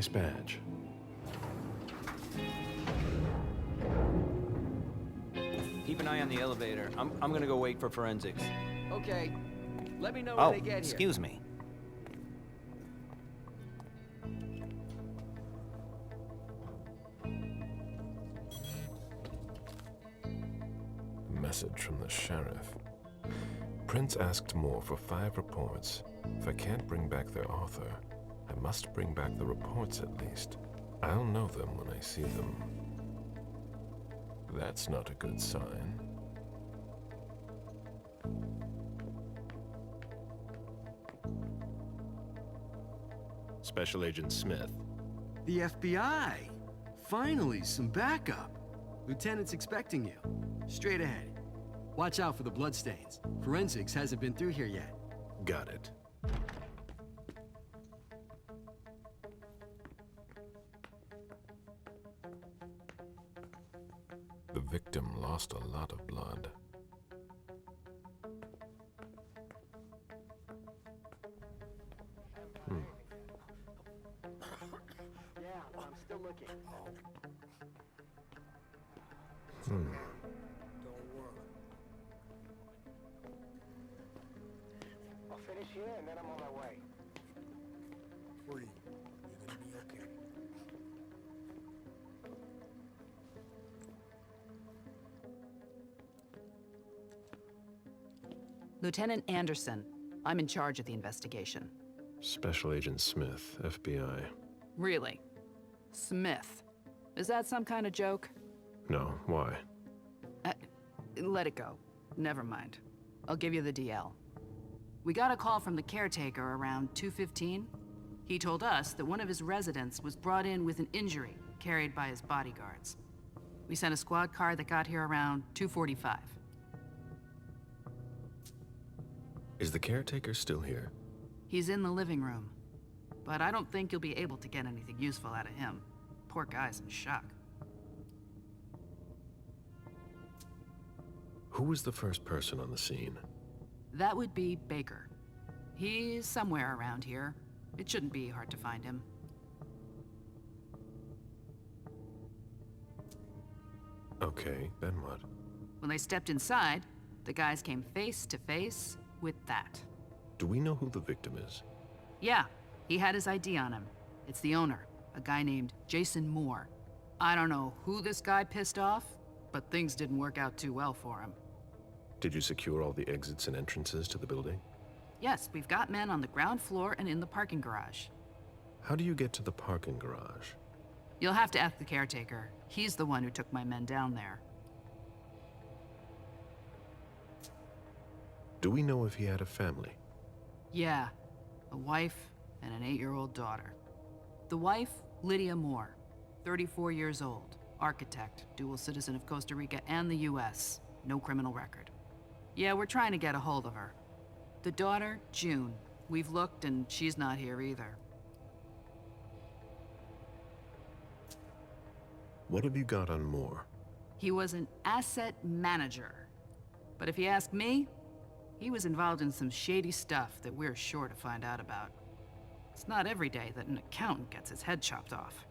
Nice badge. Keep an eye on the elevator. I'm gonna go wait for forensics. Okay. Let me know when they get here. Excuse me. Message from the sheriff. Prince asked more for 5 reports. If I can't bring back their author, I must bring back the reports at least. I'll know them when I see them. That's not a good sign. Special Agent Smith. The FBI! Finally, some backup. Lieutenant's expecting you. Straight ahead. Watch out for the bloodstains. Forensics hasn't been through here yet. Got it. The victim lost a lot of blood. Yeah, I'm still looking. Don't worry. I'll finish here and then I'm on my way. Free. You're gonna be okay. Lieutenant Anderson, I'm in charge of the investigation. Special Agent Smith, FBI. Really? Smith. Is that some kind of joke? No, why? Let it go. Never mind. I'll give you the DL. We got a call from the caretaker around 2:15. He told us that one of his residents was brought in with an injury carried by his bodyguards. We sent a squad car that got here around 2:45. Is the caretaker still here? He's in the living room, but I don't think you'll be able to get anything useful out of him. Poor guy's in shock. Who was the first person on the scene? That would be Baker. He's somewhere around here. It shouldn't be hard to find him. Okay, then what? When they stepped inside, the guys came face to face with that. Do we know who the victim is? Yeah, he had his ID on him. It's the owner, a guy named Jason Moore. I don't know who this guy pissed off, but things didn't work out too well for him. Did you secure all the exits and entrances to the building? Yes, we've got men on the ground floor and in the parking garage. How do you get to the parking garage? You'll have to ask the caretaker. He's the one who took my men down there. Do we know if he had a family? Yeah, a wife and an 8-year-old daughter. The wife, Lydia Moore, 34 years old, architect, dual citizen of Costa Rica and the US, no criminal record. Yeah, we're trying to get a hold of her. The daughter, June. We've looked and she's not here either. What have you got on Moore? He was an asset manager. But if you ask me, he was involved in some shady stuff that we're sure to find out about. It's not every day that an accountant gets his head chopped off.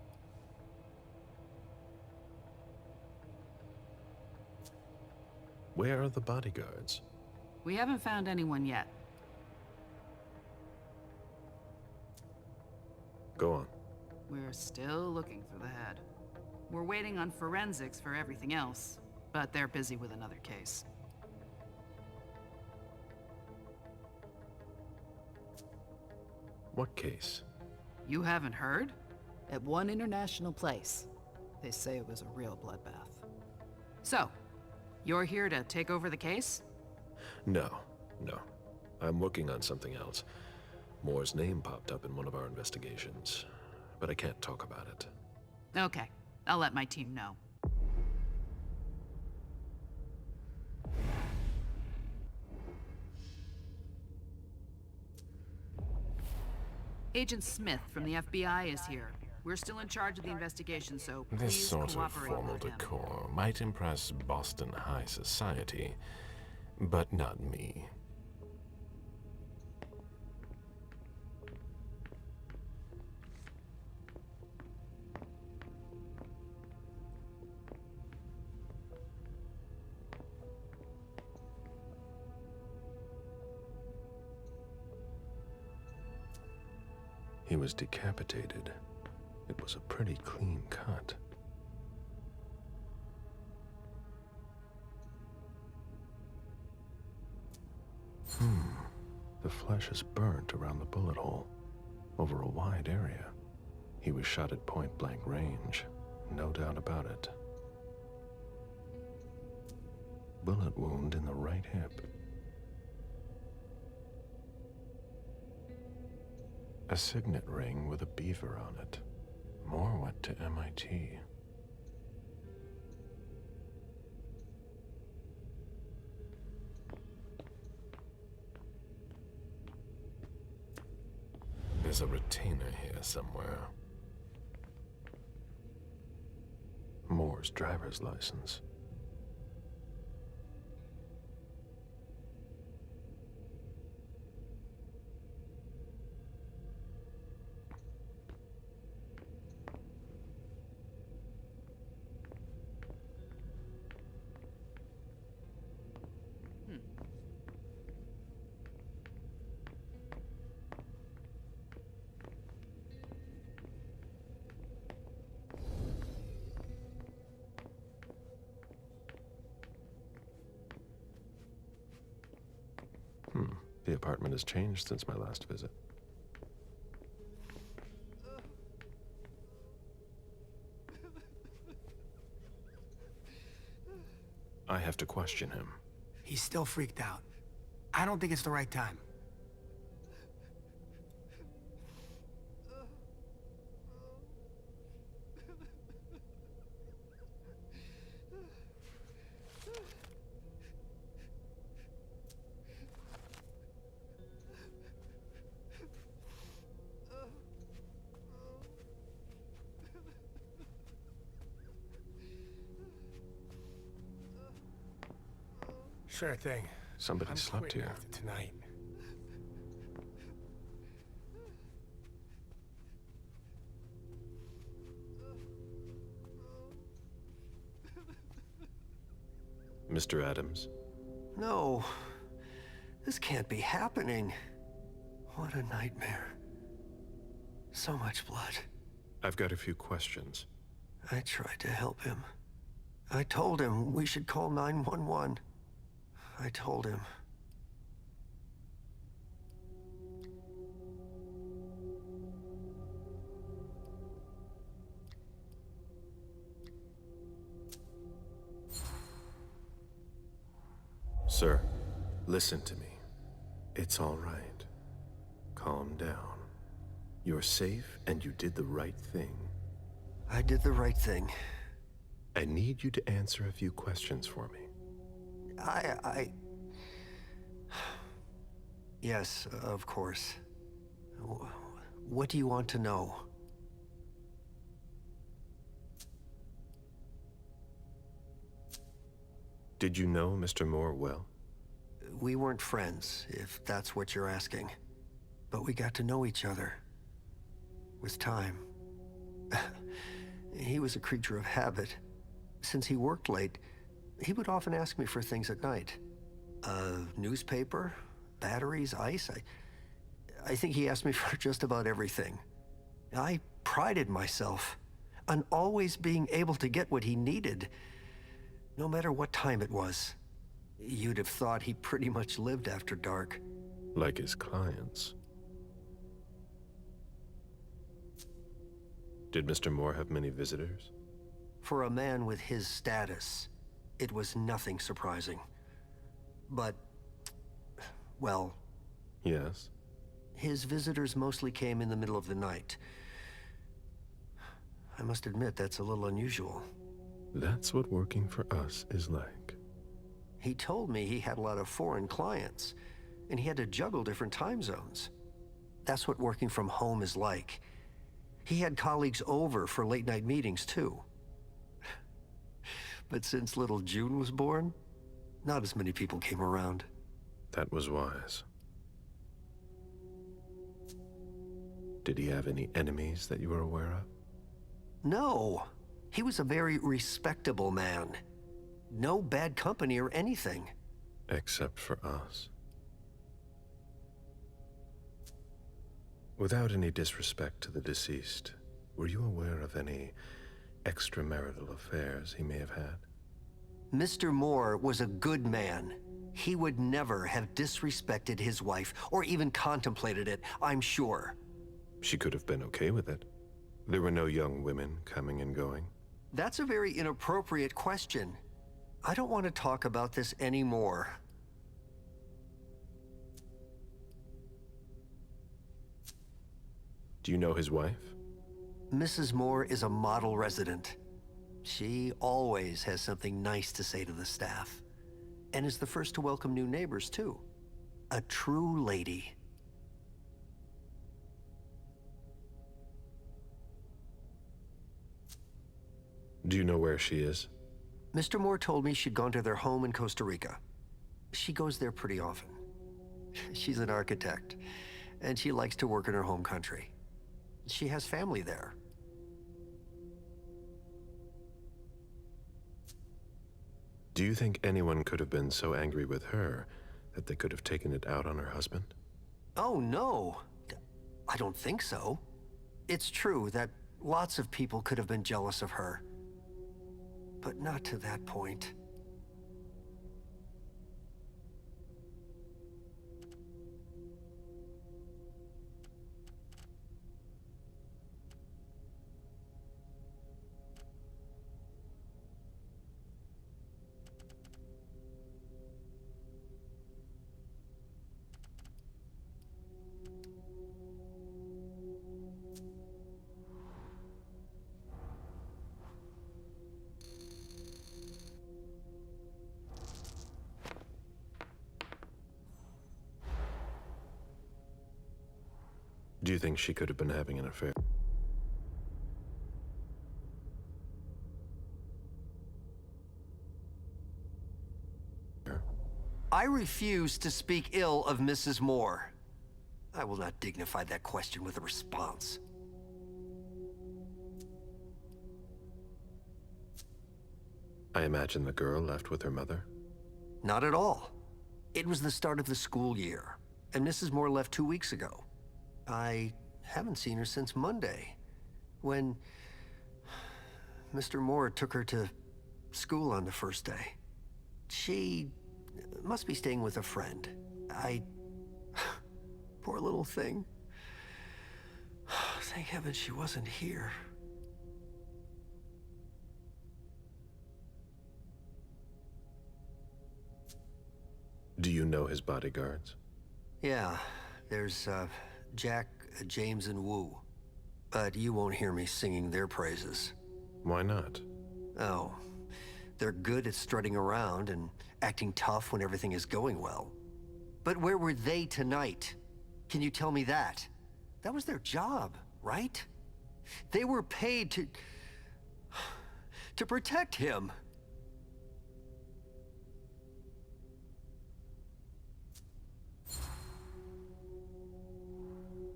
Where are the bodyguards? We haven't found anyone yet. Go on. We're still looking for the head. We're waiting on forensics for everything else, but they're busy with another case. What case? You haven't heard? At one international place. They say it was a real bloodbath. So, you're here to take over the case? No. I'm working on something else. Moore's name popped up in one of our investigations, but I can't talk about it. Okay, I'll let my team know. Agent Smith from the FBI is here. We're still in charge of the investigation, so please This sort of cooperate formal with him. decor might impress Boston high society, but not me. He was decapitated. It was a pretty clean cut. The flesh is burnt around the bullet hole, over a wide area. He was shot at point-blank range, no doubt about it. Bullet wound in the right hip. A signet ring with a beaver on it. Moore went to MIT. There's a retainer here somewhere. Moore's driver's license. The apartment has changed since my last visit. I have to question him. He's still freaked out. I don't think it's the right time. Sure thing. Somebody slept quitting here. after tonight. Mr. Adams? No. This can't be happening. What a nightmare. So much blood. I've got a few questions. I tried to help him. I told him we should call 911. I told him. Sir, listen to me. It's all right. Calm down. You're safe and you did the right thing. I did the right thing. I need you to answer a few questions for me. Yes, of course. What do you want to know? Did you know Mr. Moore well? We weren't friends, if that's what you're asking. But we got to know each other. With time. He was a creature of habit. Since he worked late, he would often ask me for things at night. Newspaper, batteries, ice. I think he asked me for just about everything. I prided myself on always being able to get what he needed, no matter what time it was. You'd have thought he pretty much lived after dark. Like his clients. Did Mr. Moore have many visitors? For a man with his status, it was nothing surprising. But, well... Yes? His visitors mostly came in the middle of the night. I must admit, that's a little unusual. That's what working for us is like. He told me he had a lot of foreign clients, and he had to juggle different time zones. That's what working from home is like. He had colleagues over for late-night meetings, too. But since little June was born, not as many people came around. That was wise. Did he have any enemies that you were aware of? No. He was a very respectable man. No bad company or anything. Except for us. Without any disrespect to the deceased, were you aware of any extramarital affairs he may have had? Mr. Moore was a good man. He would never have disrespected his wife, or even contemplated it, I'm sure. She could have been okay with it. There were no young women coming and going. That's a very inappropriate question. I don't want to talk about this anymore. Do you know his wife? Mrs. Moore is a model resident. She always has something nice to say to the staff. And is the first to welcome new neighbors, too. A true lady. Do you know where she is? Mr. Moore told me she'd gone to their home in Costa Rica. She goes there pretty often. She's an architect, and she likes to work in her home country. She has family there. Do you think anyone could have been so angry with her that they could have taken it out on her husband? Oh, no. I don't think so. It's true that lots of people could have been jealous of her. But not to that point. Do you think she could have been having an affair? I refuse to speak ill of Mrs. Moore. I will not dignify that question with a response. I imagine the girl left with her mother. Not at all. It was the start of the school year, and Mrs. Moore left 2 weeks ago. I haven't seen her since Monday, when Mr. Moore took her to school on the first day. She must be staying with a friend. Poor little thing. Thank heaven she wasn't here. Do you know his bodyguards? Yeah, there's, Jack, James, and Wu. But you won't hear me singing their praises. Why not? Oh, they're good at strutting around and acting tough when everything is going well. But where were they tonight? Can you tell me that? That was their job, right? They were paid to protect him.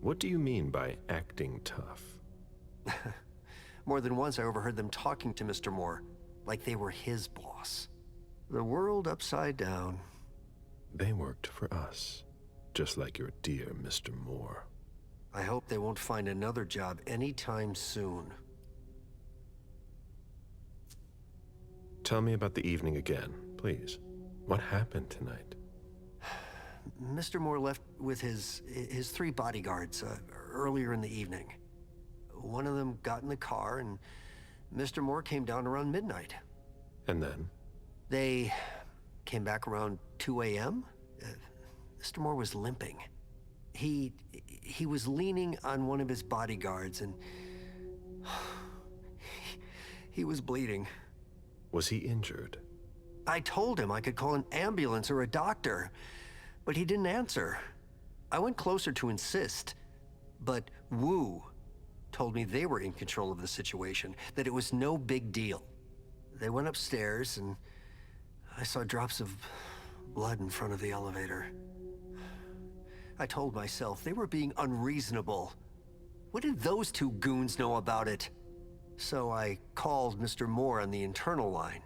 What do you mean by acting tough? More than once I overheard them talking to Mr. Moore, like they were his boss. The world upside down. They worked for us, just like your dear Mr. Moore. I hope they won't find another job anytime soon. Tell me about the evening again, please. What happened tonight? Mr. Moore left with his 3 bodyguards earlier in the evening. One of them got in the car, and Mr. Moore came down around midnight. And then? They came back around 2 a.m. Mr. Moore was limping. He was leaning on one of his bodyguards, and he was bleeding. Was he injured? I told him I could call an ambulance or a doctor, but he didn't answer. I went closer to insist, but Wu told me they were in control of the situation, that it was no big deal. They went upstairs, and I saw drops of blood in front of the elevator. I told myself they were being unreasonable. What did those 2 goons know about it? So I called Mr. Moore on the internal line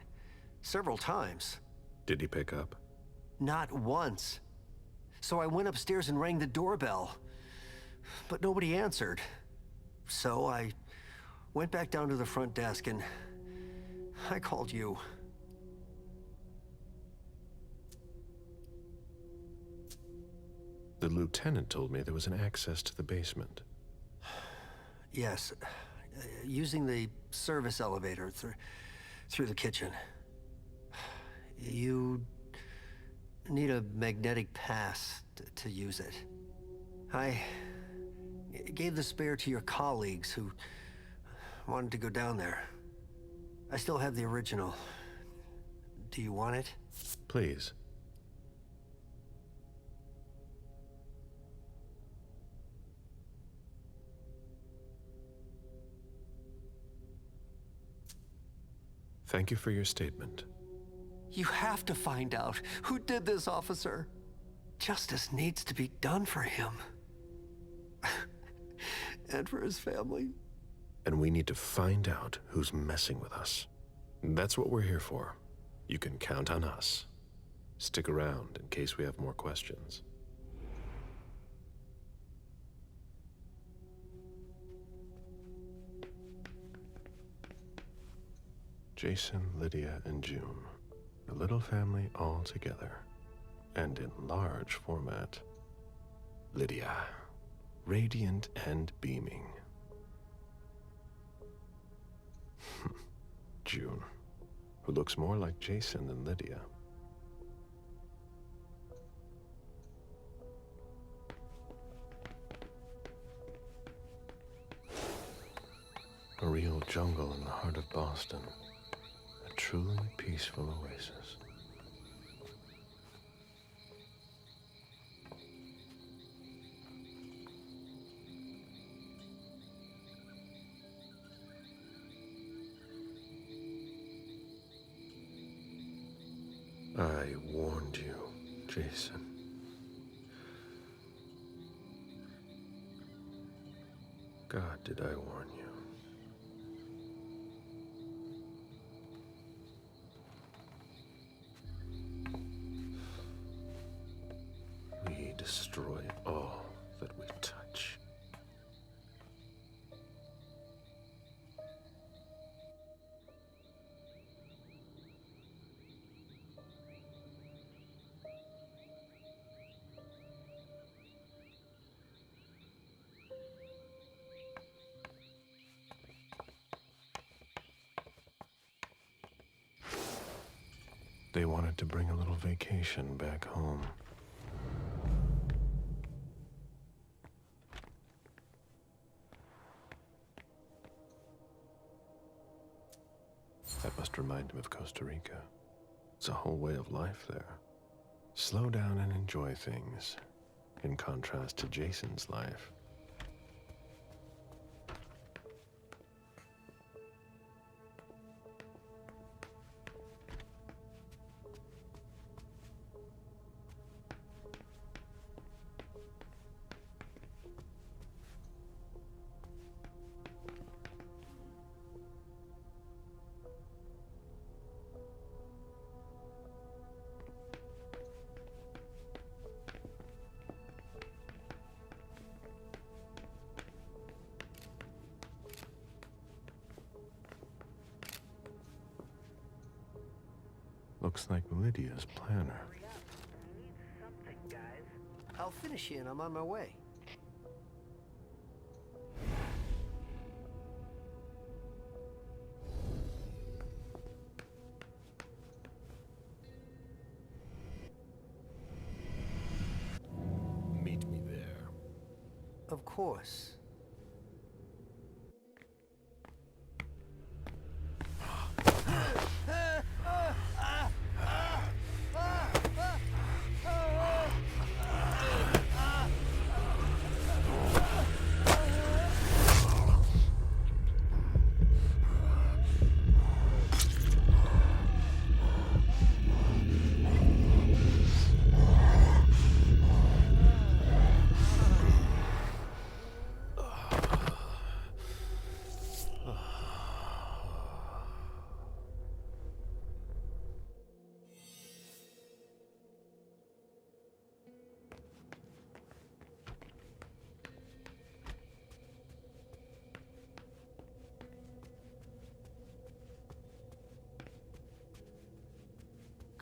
several times. Did he pick up? Not once. So I went upstairs and rang the doorbell. but nobody answered. So I went back down to the front desk and I called you. The lieutenant told me there was an access to the basement. Yes, using the service elevator through the kitchen. You need a magnetic pass to use it. I gave the spare to your colleagues who wanted to go down there. I still have the original. Do you want it? Please. Thank you for your statement. You have to find out who did this, officer. Justice needs to be done for him. And for his family. And we need to find out who's messing with us. That's what we're here for. You can count on us. Stick around in case we have more questions. Jason, Lydia, and June. A little family all together. And in large format. Lydia. Radiant and beaming. June, who looks more like Jason than Lydia. A real jungle in the heart of Boston. A truly peaceful oasis. I warned you, Jason. God, did I warn you? We destroy all that we touch. They wanted to bring a little vacation back home. That must remind him of Costa Rica. It's a whole way of life there. Slow down and enjoy things, in contrast to Jason's life. Looks like Lydia's planner. I'll finish you and I'm on my way. Meet me there. Of course.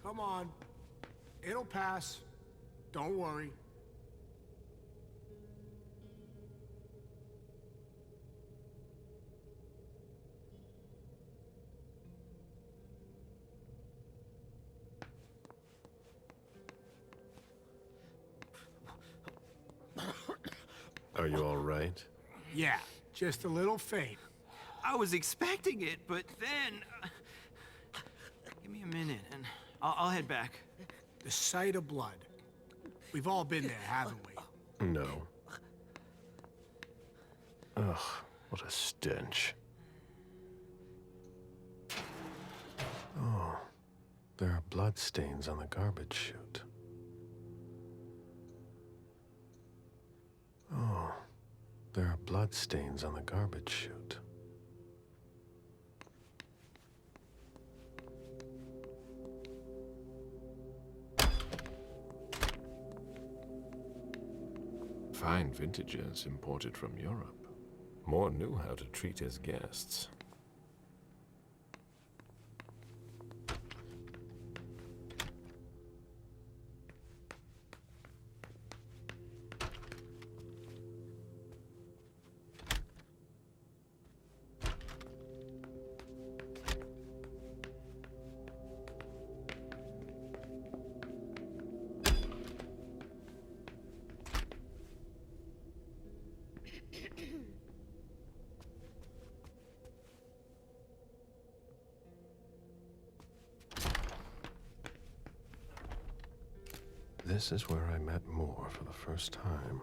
Come on. It'll pass. Don't worry. Are you all right? Yeah, just a little faint. I was expecting it, but then... give me a minute, and I'll head back. The sight of blood. We've all been there, haven't we? No. Ugh, what a stench. Oh, there are blood stains on the garbage chute. Oh, there are blood stains on the garbage chute. Fine vintages imported from Europe. Moore knew how to treat his guests. This is where I met Moore for the first time.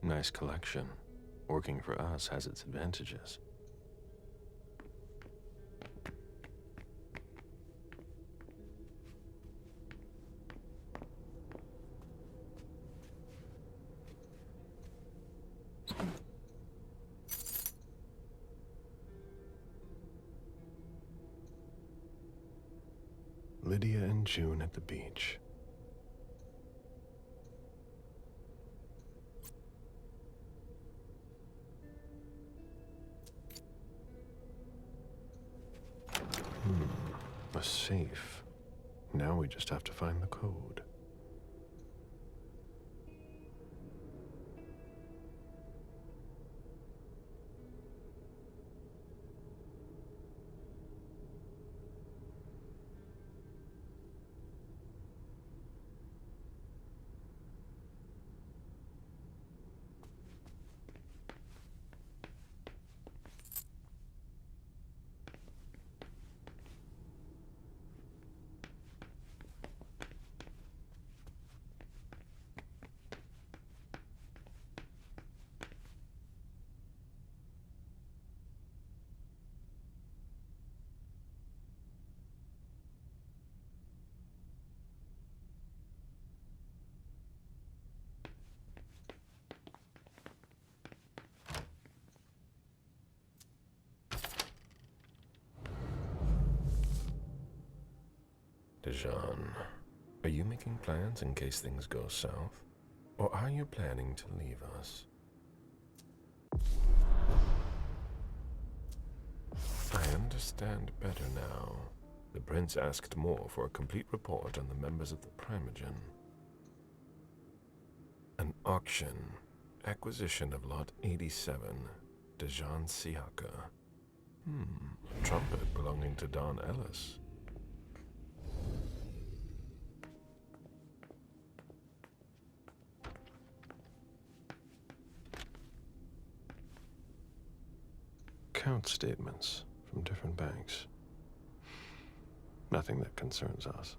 Nice collection. Working for us has its advantages. Lydia and June at the beach. A safe. Now we just have to find the code. Dijon, are you making plans in case things go south? Or are you planning to leave us? I understand better now. The prince asked Moore for a complete report on the members of the Primogen. An auction. Acquisition of Lot 87. Dijon Siaka. A trumpet belonging to Don Ellis. Account statements from different banks. Nothing that concerns us.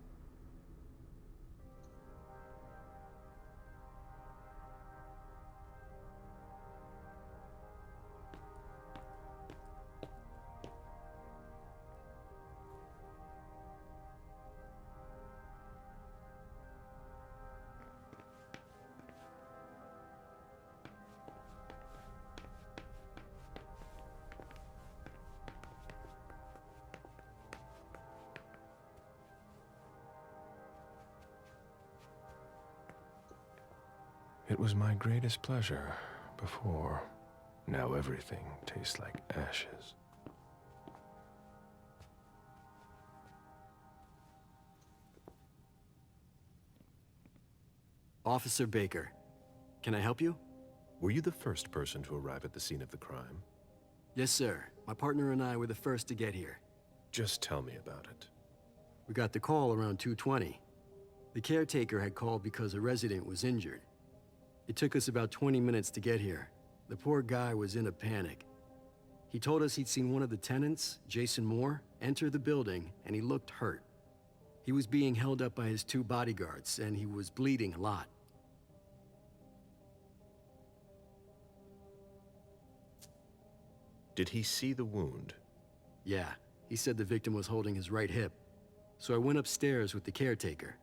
It was my greatest pleasure before. Now everything tastes like ashes. Officer Baker, can I help you? Were you the first person to arrive at the scene of the crime? Yes, sir. My partner and I were the first to get here. Just tell me about it. We got the call around 2:20. The caretaker had called because a resident was injured. It took us about 20 minutes to get here. The poor guy was in a panic. He told us he'd seen one of the tenants, Jason Moore, enter the building, and he looked hurt. He was being held up by his 2 bodyguards, and he was bleeding a lot. Did he see the wound? Yeah, he said the victim was holding his right hip. So I went upstairs with the caretaker.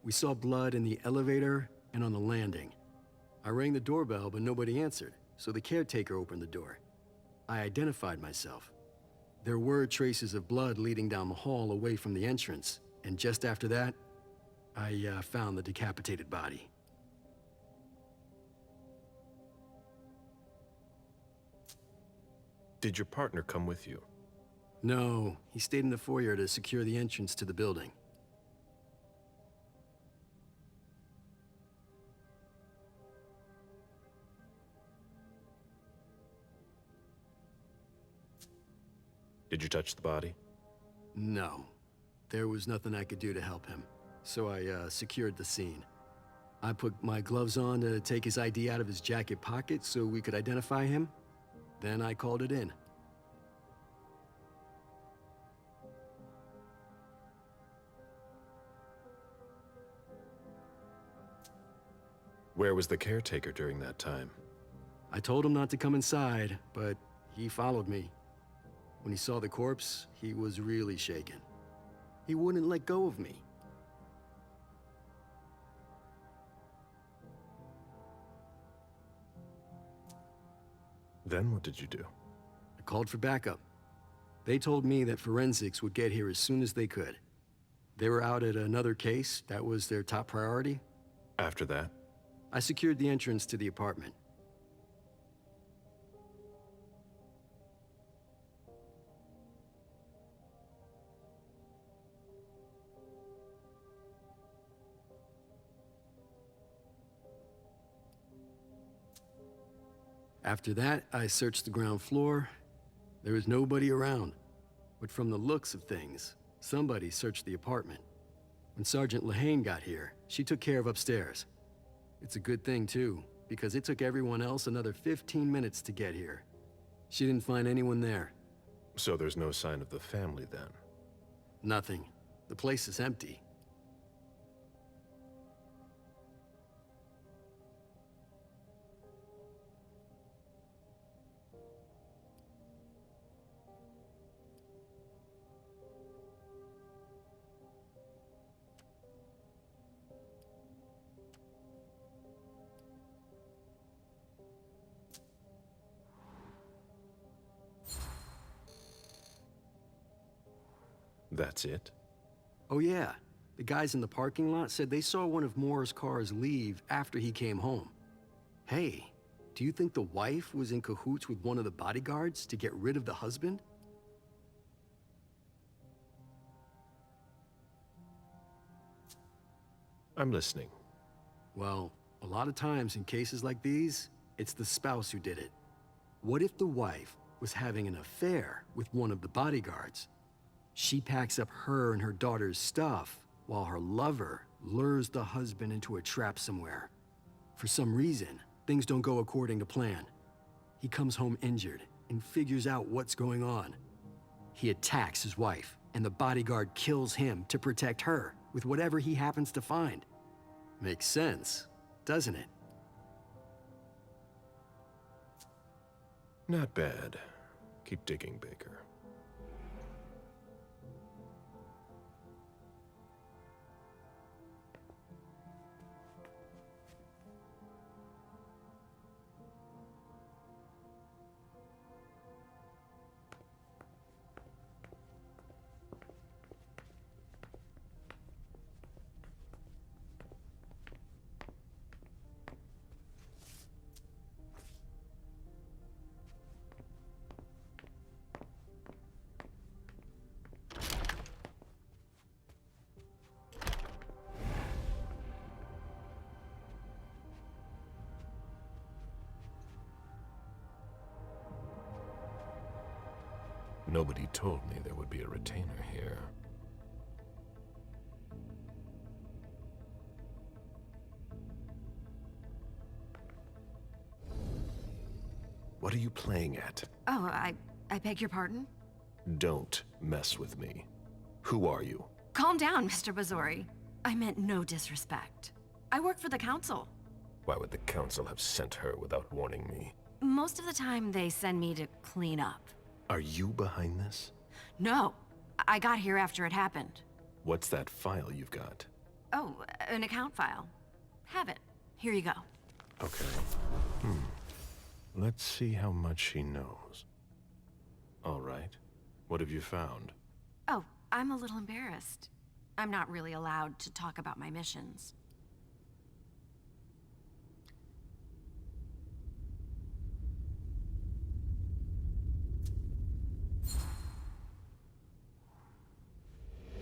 We saw blood in the elevator and on the landing. I rang the doorbell, but nobody answered, so the caretaker opened the door. I identified myself. There were traces of blood leading down the hall away from the entrance, and just after that, I found the decapitated body. Did your partner come with you? No, he stayed in the foyer to secure the entrance to the building. Did you touch the body? No. There was nothing I could do to help him, so I secured the scene. I put my gloves on to take his ID out of his jacket pocket so we could identify him. Then I called it in. Where was the caretaker during that time? I told him not to come inside, but he followed me. When he saw the corpse, he was really shaken. He wouldn't let go of me. Then what did you do? I called for backup. They told me that forensics would get here as soon as they could. They were out at another case. That was their top priority. After that? I secured the entrance to the apartment. After that, I searched the ground floor. There was nobody around. But from the looks of things, somebody searched the apartment. When Sergeant Lehane got here, she took care of upstairs. It's a good thing, too, because it took everyone else another 15 minutes to get here. She didn't find anyone there. So there's no sign of the family then? Nothing. The place is empty. That's it? Oh yeah, the guys in the parking lot said they saw one of Moore's cars leave after he came home. Hey, do you think the wife was in cahoots with one of the bodyguards to get rid of the husband? I'm listening. Well, a lot of times in cases like these, it's the spouse who did it. What if the wife was having an affair with one of the bodyguards? She packs up her and her daughter's stuff, while her lover lures the husband into a trap somewhere. For some reason, things don't go according to plan. He comes home injured and figures out what's going on. He attacks his wife, and the bodyguard kills him to protect her with whatever he happens to find. Makes sense, doesn't it? Not bad. Keep digging, Baker. Nobody told me there would be a retainer here. What are you playing at? Oh, I beg your pardon? Don't mess with me. Who are you? Calm down, Mr. Bazori. I meant no disrespect. I work for the council. Why would the council have sent her without warning me? Most of the time, they send me to clean up. Are you behind this? No, I got here after it happened. What's that file you've got? Oh, an account file. Have it. Here you go. Okay. Let's see how much she knows. All right. What have you found? Oh, I'm a little embarrassed. I'm not really allowed to talk about my missions.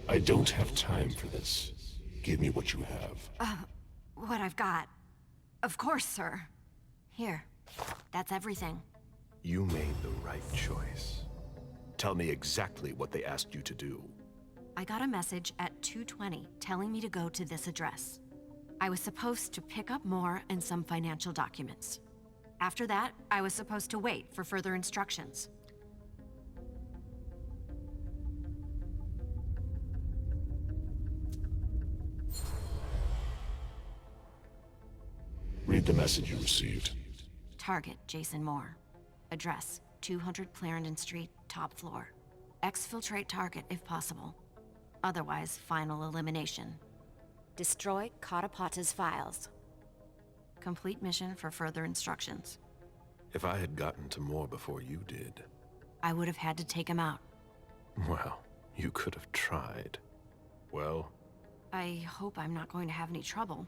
I don't have time for this. Give me what you have. What I've got. Of course, sir. Here. That's everything. You made the right choice. Tell me exactly what they asked you to do. I got a message at 2:20 telling me to go to this address. I was supposed to pick up more and some financial documents. After that, I was supposed to wait for further instructions. Read the message you received. Target, Jason Moore. Address, 200 Clarendon Street, top floor. Exfiltrate target if possible. Otherwise, final elimination. Destroy Katapata's files. Complete mission for further instructions. If I had gotten to Moore before you did... I would have had to take him out. Well, you could have tried. Well? I hope I'm not going to have any trouble.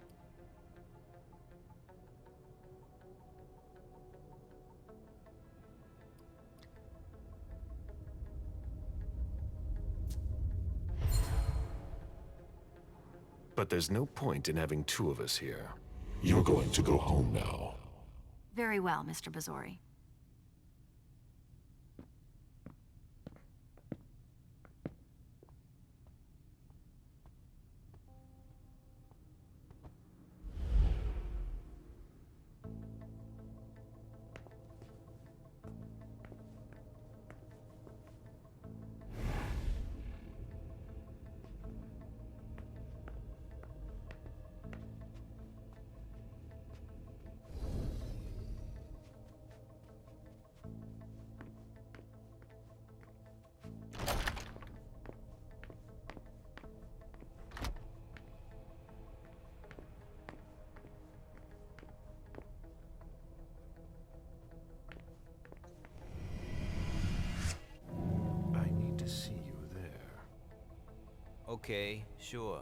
But there's no point in having two of us here. You're going to go home now. Very well, Mr. Bazori. I need to see you there. Okay, sure.